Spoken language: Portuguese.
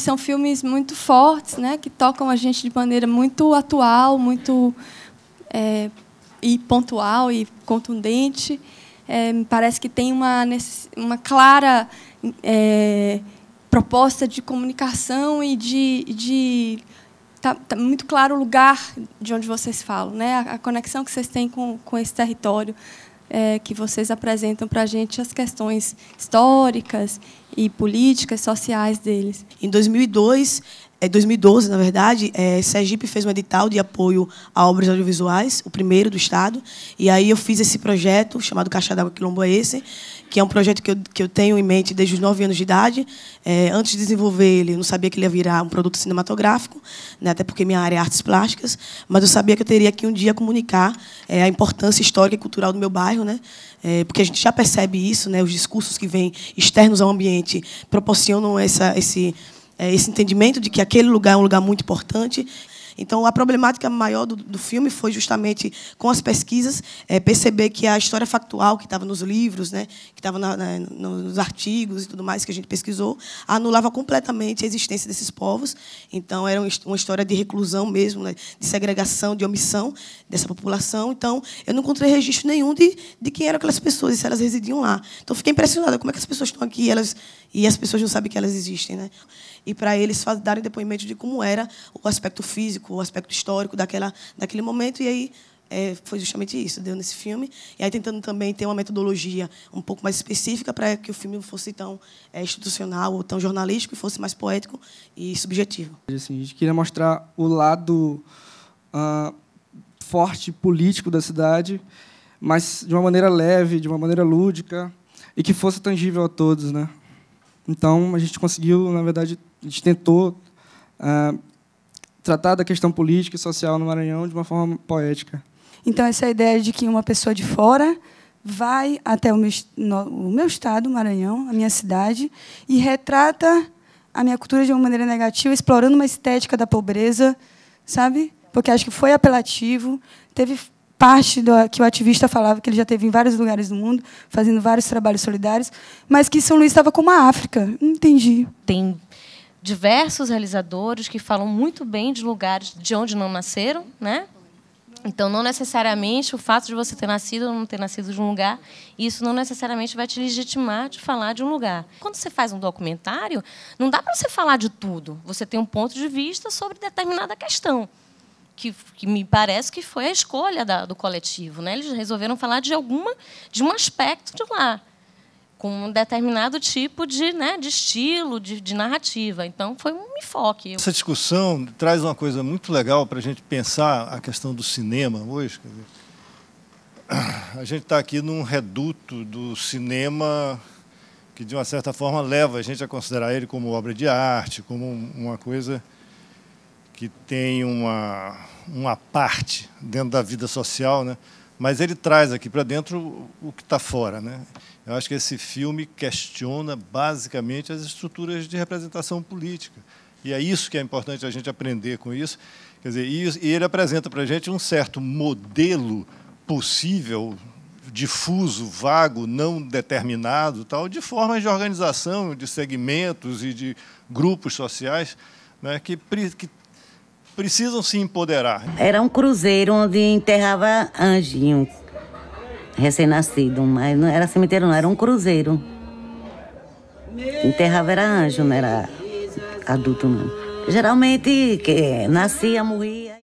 São filmes muito fortes, né, que tocam a gente de maneira muito atual, muito e pontual e contundente. Me parece que tem uma clara proposta de comunicação e tá muito claro o lugar de onde vocês falam, né, a conexão que vocês têm com esse território, que vocês apresentam para a gente as questões históricas e políticas, sociais deles. Em 2012, na verdade, Sergipe fez um edital de apoio a obras audiovisuais, o primeiro do Estado, e aí eu fiz esse projeto chamado Caixa d'Água Quilomboense, que é um projeto que eu tenho em mente desde os 9 anos de idade. Antes de desenvolver ele, eu não sabia que ele ia virar um produto cinematográfico, né, até porque minha área é artes plásticas, mas eu sabia que eu teria que um dia comunicar a importância histórica e cultural do meu bairro, né, porque a gente já percebe isso, né, os discursos que vêm externos ao ambiente proporcionam esse entendimento de que aquele lugar é um lugar muito importante. Então, a problemática maior do filme foi justamente, com as pesquisas, perceber que a história factual que estava nos livros, né, que estava nos artigos e tudo mais que a gente pesquisou, anulava completamente a existência desses povos. Então, era uma história de reclusão mesmo, né, de segregação, de omissão dessa população. Então, eu não encontrei registro nenhum de quem eram aquelas pessoas e se elas residiam lá. Então, fiquei impressionada como é que as pessoas estão aqui e as pessoas não sabem que elas existem, né? E para eles darem depoimento de como era o aspecto físico, o aspecto histórico daquele momento. E aí foi justamente isso, deu nesse filme. E aí tentando também ter uma metodologia um pouco mais específica para que o filme não fosse tão institucional ou tão jornalístico, e fosse mais poético e subjetivo. Assim, a gente queria mostrar o lado forte político da cidade, mas de uma maneira leve, de uma maneira lúdica, e que fosse tangível a todos, né? Então, a gente conseguiu, na verdade, a gente tentou tratar da questão política e social no Maranhão de uma forma poética. Então, essa ideia de que uma pessoa de fora vai até o meu estado, Maranhão, a minha cidade, e retrata a minha cultura de uma maneira negativa, explorando uma estética da pobreza, sabe? Porque acho que foi apelativo, teve parte que o ativista falava que ele já teve em vários lugares do mundo, fazendo vários trabalhos solidários, mas que São Luís estava como a África. Não entendi. Tem diversos realizadores que falam muito bem de lugares de onde não nasceram, né? Então, não necessariamente o fato de você ter nascido ou não ter nascido de um lugar, isso não necessariamente vai te legitimar de falar de um lugar. Quando você faz um documentário, não dá para você falar de tudo. Você tem um ponto de vista sobre determinada questão, que me parece que foi a escolha do coletivo, né? Eles resolveram falar de um aspecto de lá, com um determinado tipo de estilo, de narrativa. Então, foi um enfoque. Essa discussão traz uma coisa muito legal para a gente pensar a questão do cinema hoje. Quer dizer, a gente está aqui num reduto do cinema que, de uma certa forma, leva a gente a considerar ele como obra de arte, como uma coisa que tem uma parte dentro da vida social, né? Mas ele traz aqui para dentro o que está fora, né? Eu acho que esse filme questiona basicamente as estruturas de representação política. E é isso que é importante a gente aprender com isso. Quer dizer, e ele apresenta para a gente um certo modelo possível, difuso, vago, não determinado, tal, de formas de organização, de segmentos e de grupos sociais, né, que precisam se empoderar. Era um cruzeiro onde enterrava anjinho, recém-nascido, mas não era cemitério, não, era um cruzeiro. Enterrava era anjo, não era adulto, não. Geralmente, nascia, morria.